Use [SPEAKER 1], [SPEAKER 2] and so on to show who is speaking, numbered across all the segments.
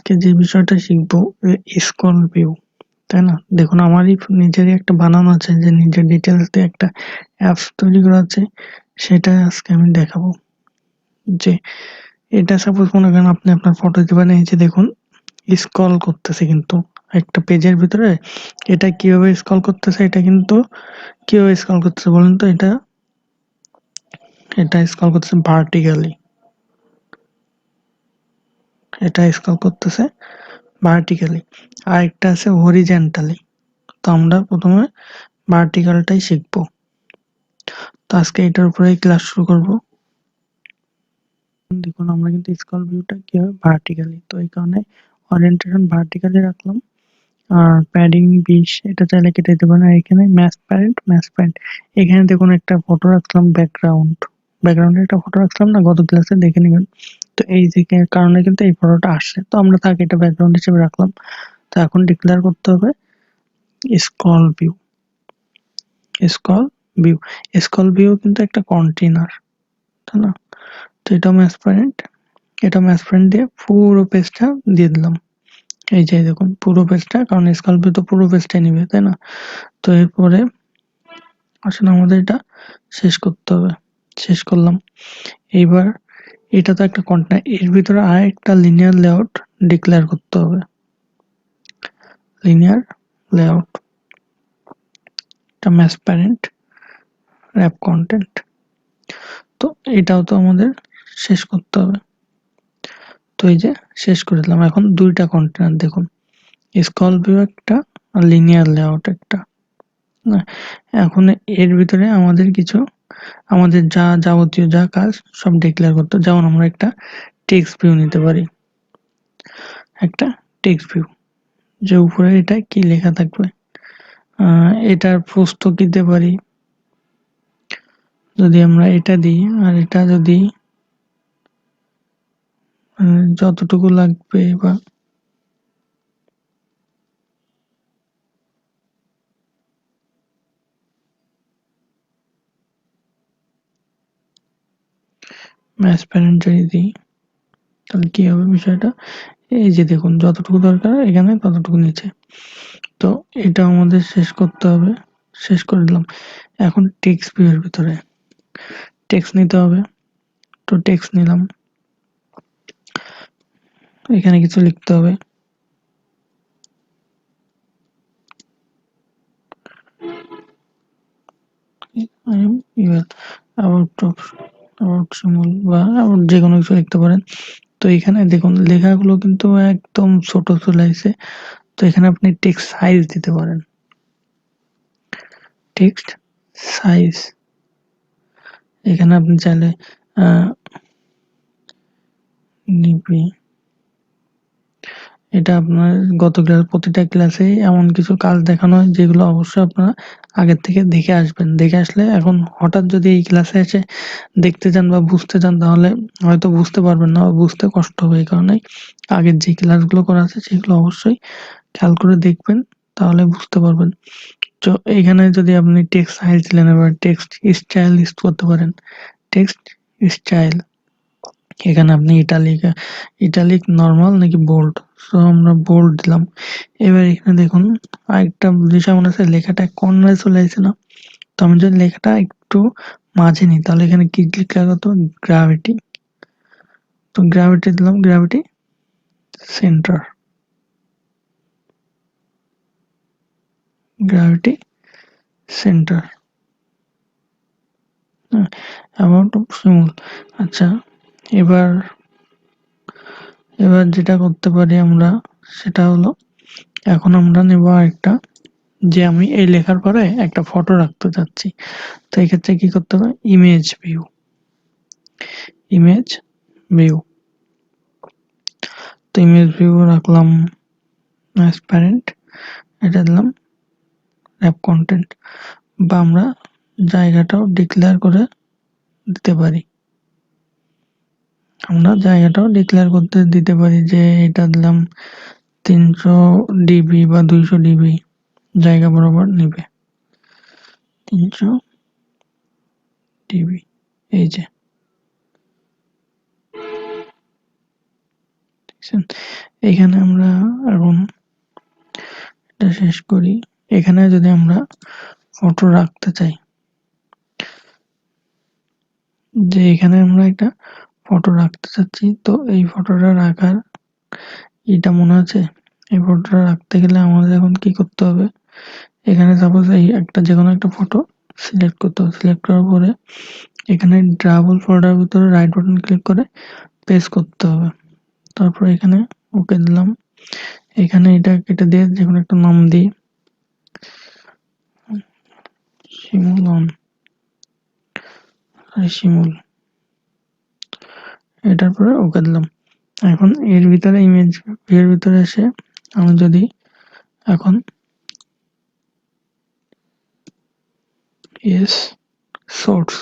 [SPEAKER 1] আজকে যে বিষয়টা শিখবো স্ক্রল ভিউ, তাই না? দেখুন আমারই নিজেরই একটা বানানো আছে, যে নিজের ডিটেলস দিয়ে একটা অ্যাপস তৈরি করা আছে, সেটা আজকে আমি দেখাবো। যে এটা সাপোজ মনে করেন আপনি আপনার ফটো দিবেন, এই যে দেখুন স্ক্রল করতেছে কিন্তু একটা পেজের ভিতরে। এটা কিভাবে স্ক্রল করতেছে, এটা কিন্তু কিভাবে স্ক্রল করতেছে বলেন তো? এটা স্ক্রল করতেছে ভার্টিক্যালি, এটা স্ক্রল করতেছে ভার্টিক্যালি, আর একটা আছে হরিজন্টালি। তো আমরা প্রথমে ভার্টিক্যালটাই শিখবো। তো আজকে এটার উপরেই ক্লাস শুরু করব। দেখুন আমরা কিন্তু স্ক্রল ভিউটা কি হয় ভার্টিক্যালি, তো এই কারণে ওরিয়েন্টেশন ভার্টিক্যালি রাখলাম। আর প্যাডিং 20 এটা চাইলে কেটে দিতে পারেন। আর এখানে ম্যাচ প্যারেন্ট এখানে দেখুন একটা ফটো রাখলাম, ব্যাকগ্রাউন্ডে একটা ফটো রাখলাম না, গত ক্লাসে দেখে নেবেন। তো এই যে কারণে কিন্তু এই ফটোটা আসছে, তো আমরা তাকে এটা ব্যাকগ্রাউন্ড হিসেবে রাখলাম। তো এখন ডিক্লেয়ার করতে হবে scroll view. Scroll view scroll view কিন্তু একটা কন্টেইনার, তাই না? তো এটা ম্যাচ প্যারেন্ট দিয়ে পুরো পেজটা দিয়ে দিলাম। এই যে দেখুন পুরো পেজটা, কারণ স্ক্রল ভিউ তো পুরো পেজটাই নিবে, তাই না? তো এরপরে আসলে আমাদের এটা শেষ করতে হবে। শেষ করলাম। এইবার এটা তো একটা কন্টেইনার, এর ভিতরে আরেকটা লিনিয়ার লেআউট ডিক্লেয়ার করতে হবে। লিনিয়ার লেআউট, এটা ম্যাচ প্যারেন্ট র্যাপ কন্টেন্ট। তো এটাও তো আমাদের শেষ করতে হবে। তো এই যে শেষ করে দিলাম। এখন দুইটা কন্টেইনার দেখুন, স্ক্রল ভিউ একটা আর লিনিয়ার লেআউট একটা। এখন এর ভিতরে আমাদের যা যাবতীয় যা কাজ সব ডিক্লেয়ার করতে, যেমন আমরা একটা টেক্সট ভিউ নিতে পারি, একটা টেক্সট ভিউ, যে উপরে এটা কি লেখা থাকবে, এটার প্রস্থ কি দিতে পারি। যদি আমরা এটা দিই, আর এটা যদি যতটুকু লাগবে, বা ম্যাচ প্যারেন্ট যদি দিই, তাহলে কি হবে বিষয়টা? এই যে দেখুন যতটুকু দরকার এখানে ততটুকু নিচে। তো এটা আমাদের শেষ করতে হবে। শেষ করে দিলাম। এখন টেক্সট ভিউ এর ভিতরে টেক্সট নিতে হবে। তো টেক্সট নিলাম, এখানে কিছু লিখতে হবে। I am your about Shimul, বা about যে কোনো কিছু লিখতে পারেন। তো এখানে দেখুন লেখাগুলো কিন্তু একদম ছোট চলে আসছে। তো এখানে আপনি টেক্সট সাইজ দিতে পারেন, টেক্সট সাইজ। এখানে আপনি চাইলে নিবি, এটা আপনার গত ক্লাস প্রতিটা ক্লাসে এমন কিছু কাজ দেখানো হয় যেগুলো অবশ্যই আপনারা আগের থেকে দেখে আসবেন। দেখে আসলে এখন হঠাৎ যদি এই ক্লাসে এসে দেখতে চান বা বুঝতে চান, তাহলে হয়তো বুঝতে পারবেন না বা বুঝতে কষ্ট হবে। এই কারণেই আগের যে ক্লাসগুলো করা আছে সেগুলো অবশ্যই খেয়াল করে দেখবেন, তাহলে বুঝতে পারবেন। তো এখানে যদি আপনি টেক্সট সাইজ দিলেন, এবার টেক্সট স্টাইল ইউজ করতে পারেন। টেক্সট স্টাইল, এখানে আপনি ইটালিক নরমাল নাকি বোল্ড, সো আমরা বোল্ড দিলাম। এবার এখানে দেখুন আরেকটা বিষয় মনে আছে, লেখাটা কর্নারে চলে আসছে না? তো আমি যদি লেখাটা একটু মাঝে নিই, তাহলে এখানে কি ক্লিক করতে হবে? গ্র্যাভিটি। তো গ্র্যাভিটি দিলাম, gravity center, gravity center, amount of শিমুল। আচ্ছা, এবার এবার যেটা করতে পারি আমরা, সেটা হলো এখন আমরা নেব একটা, যে আমি এই লেখার পরে একটা ফটো রাখতে চাচ্ছি। তো এই ক্ষেত্রে কি করতে হবে? Image view, image view. তো ইমেজ ভিউ রাখলাম ট্রান্সপারেন্ট, এটা দিলাম র্যাপ কন্টেন্ট, বা আমরা জায়গাটাও ডিক্লেয়ার করে দিতে পারি। আমরা জায়গাটাও ডিক্লেয়ার করতে দিতে পারি, যে এটা দিলাম 300 ডিবি বা 200 ডিবি জায়গা বরাবর নিবে, 300 ডিবি। এই যে এখানে আমরা এখন এটা শেষ করি। এখানে যদি আমরা ফটো রাখতে চাই, যে এখানে আমরা একটা ফটো রাখতে চাচ্ছি, তো এই ফটোটা রাখার এটা মনে আছে, এই ফটোটা রাখতে গেলে আমাদের এখন কি করতে হবে, এখানে সাপোজ এই একটা যে কোনো একটা ফটো সিলেক্ট করতে হবে। সিলেক্ট করার পরে এখানে ড্রাবল ফোল্ডার ভিতরে রাইট বাটন ক্লিক করে পেস্ট করতে হবে। তারপর এখানে ওকে দিলাম। এখানে এটা কেটে দিয়ে যে কোনো একটা নাম দিই, শিমুল, শিমুল, এটার পরে ওকে দিলাম। এখন এর ভিতরে ইমেজ এর ভিতরে এসে আমি যদি এখন সোর্স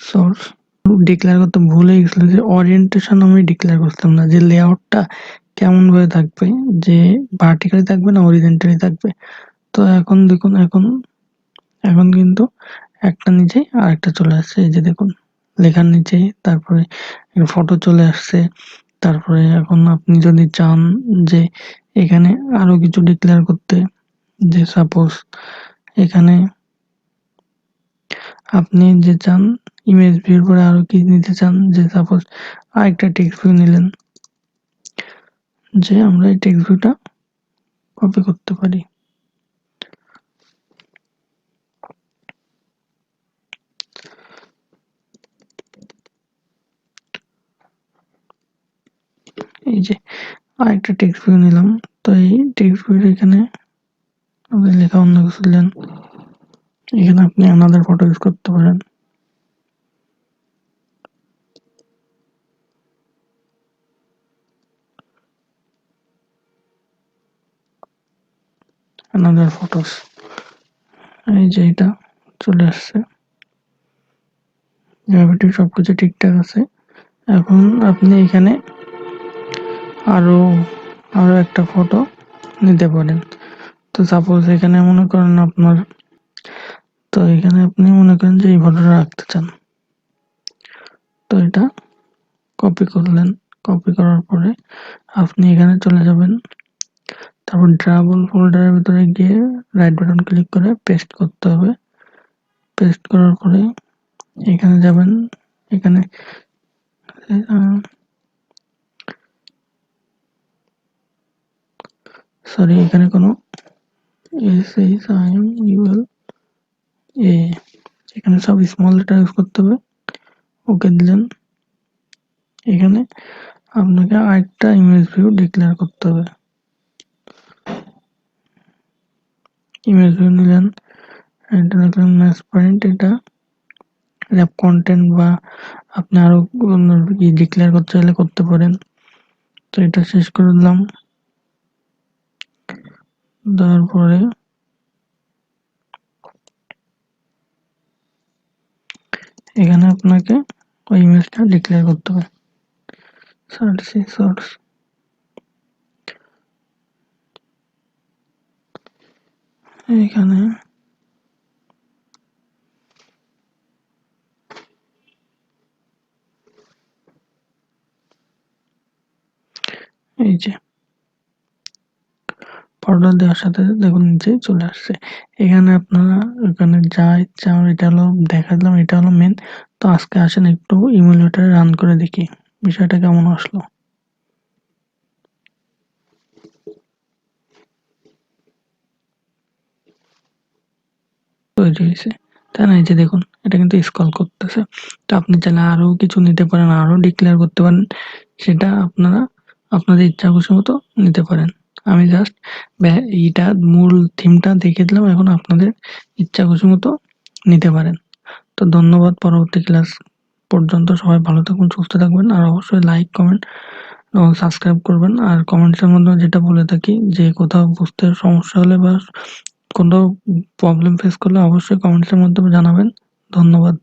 [SPEAKER 1] সোর্স ডিক্লেয়ার করতে ভুলে গেছিল, যে ওরিয়েন্টেশন আমি ডিক্লেয়ার করতাম না, যে লেআউটটা কেমন ভাবে থাকবে, যে ভার্টিক্যালি থাকবে না হরিজন্টালি থাকবে। তো এখন দেখুন, এখন এখন কিন্তু একটা নিচে আর একটা চলে আসছে, এই যে দেখুন লেখার নিচে, তারপরে ফটো চলে আসছে। তারপরে এখন আপনি যদি চান যে এখানে আরো কিছু ডিক্লেয়ার করতে, যে সাপোজ এখানে আপনি যে চান ইমেজ ভিউর পরে আরো কি নিতে চান, যে সাপোজ আরেকটা টেক্সট ভিউ নিলেন, যে আমরা এই টেক্সট ভিউটা কপি করতে পারি। এই যে আরেকটা টেক্সট ভিউ নিলাম, তো এই টেক্সট ভিউ এখানে আপনি লেখা অন্য কিছু দিলেন, এখানে আপনি আনাদার ফটো ইউজ করতে পারেন। আনাদার ফটোস, এই যে এটা চলে আসছে, গ্র্যাভিটি সবকিছু ঠিকঠাক আছে। এখন আপনি এখানে আরো আরো একটা ফটো নিতে পারেন। তো সাপোজ এখানে মনে করেন আপনার, তো এখানে আপনি মনে করেন যে এই ফটোটা রাখতে চান, তো এটা কপি করলেন। কপি করার পরে আপনি এখানে চলে যাবেন, তারপর ড্রাবল ফোল্ডারের ভিতরে গিয়ে রাইট বাটন ক্লিক করে পেস্ট করতে হবে। পেস্ট করার পরে এখানে যাবেন, এখানে সরি এখানে কোনো SHIMUL এখানে সব স্মল লেটার ইউজ করতে হবে। ওকে দিলেন। এখানে আপনাকে আরেকটা ইমেজ ভিউ ডিক্লেয়ার করতে হবে। ইমেজ ভিউ নিলেন, এটা লিখলেন ম্যাচ পয়েন্ট, এটা র্যাপ কন্টেন্ট বা আপনি আরো কি ডিক্লেয়ার করতে চাইলে করতে পারেন। তো এটা শেষ করে দিলাম। তারপরে এখানে আপনাকে ওই ইমেজটা ডিক্লেয়ার করতে হবে। সোর্স এখানে এই যে ফটো দেওয়ার সাথে দেখুন নিচে চলে আসছে। এখানে আপনারা এখানে যা ইচ্ছা, এটা হলো দেখালাম, এটা হলো মেন। তো আজকে আসেন একটু ইমুলেটরে রান করে দেখি বিষয়টা কেমন আসলো। তৈরি হয়েছে, তাই না? এই যে দেখুন এটা কিন্তু স্ক্রল করতেছে। তো আপনি চাইলে আরো কিছু নিতে পারেন, আরো ডিক্লেয়ার করতে পারেন, সেটা আপনারা আপনাদের ইচ্ছা খুশি মতো নিতে পারেন। আমি জাস্ট এইটা মূল থিমটা দেখিয়ে দিলাম, এখন আপনাদের ইচ্ছা খুশি মতো নিতে পারেন। তো ধন্যবাদ, পরবর্তী ক্লাস পর্যন্ত সবাই ভালো থাকুন, সুস্থ থাকবেন, আর অবশ্যই লাইক কমেন্ট এবং সাবস্ক্রাইব করবেন। আর কমেন্টসের মধ্যে যেটা বলে থাকি, যে কোথাও বুঝতে সমস্যা হলে বা কোনো প্রবলেম ফেস করলে অবশ্যই কমেন্টসের মাধ্যমে জানাবেন। ধন্যবাদ।